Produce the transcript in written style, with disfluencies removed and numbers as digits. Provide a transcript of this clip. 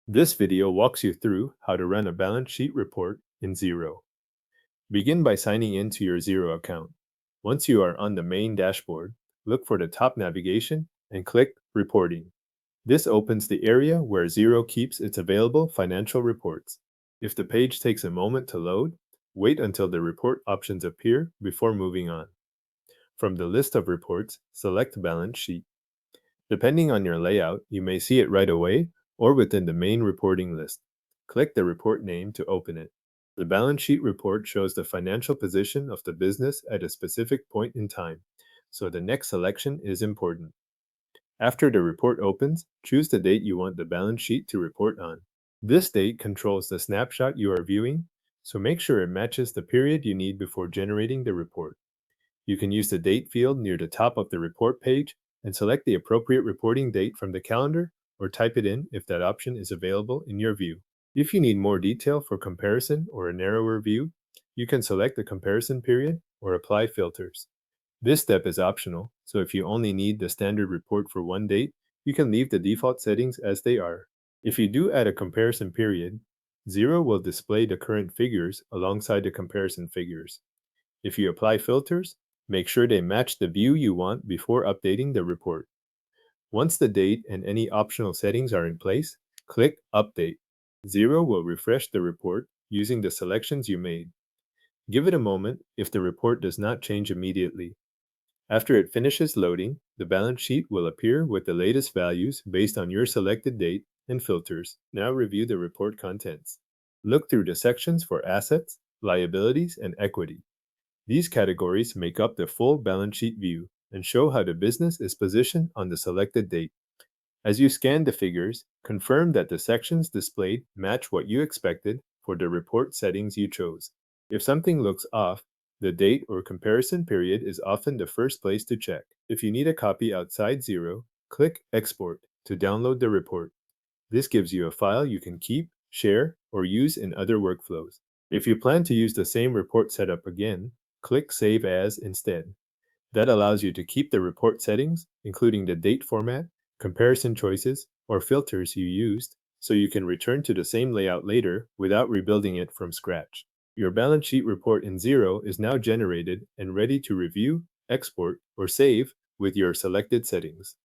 This video walks you through how to run a balance sheet report in Xero. Begin by signing in to your Xero account. Once you are on the main dashboard, look for the top navigation and click Reporting. This opens the area where Xero keeps its available financial reports. If the page takes a moment to load, wait until the report options appear before moving on. From the list of reports, select Balance Sheet. Depending on your layout, you may see it right away or within the main reporting list. Click the report name to open it. The balance sheet report shows the financial position of the business at a specific point in time, so the next selection is important. After the report opens, choose the date you want the balance sheet to report on. This date controls the snapshot you are viewing, so make sure it matches the period you need before generating the report. You can use the date field near the top of the report page and select the appropriate reporting date from the calendar or type it in if that option is available in your view. If you need more detail for comparison or a narrower view, you can select the comparison period or apply filters. This step is optional, so if you only need the standard report for one date, you can leave the default settings as they are. If you do add a comparison period, Xero will display the current figures alongside the comparison figures. If you apply filters, make sure they match the view you want before updating the report. Once the date and any optional settings are in place, click Update. Xero will refresh the report using the selections you made. Give it a moment if the report does not change immediately. After it finishes loading, the balance sheet will appear with the latest values based on your selected date and filters. Now review the report contents. Look through the sections for assets, liabilities, and equity. These categories make up the full balance sheet view and show how the business is positioned on the selected date. As you scan the figures, confirm that the sections displayed match what you expected for the report settings you chose. If something looks off, the date or comparison period is often the first place to check. If you need a copy outside Xero, click Export to download the report. This gives you a file you can keep, share, or use in other workflows. If you plan to use the same report setup again, click Save As instead. That allows you to keep the report settings, including the date format, comparison choices, or filters you used, so you can return to the same layout later without rebuilding it from scratch. Your balance sheet report in Xero is now generated and ready to review, export, or save with your selected settings.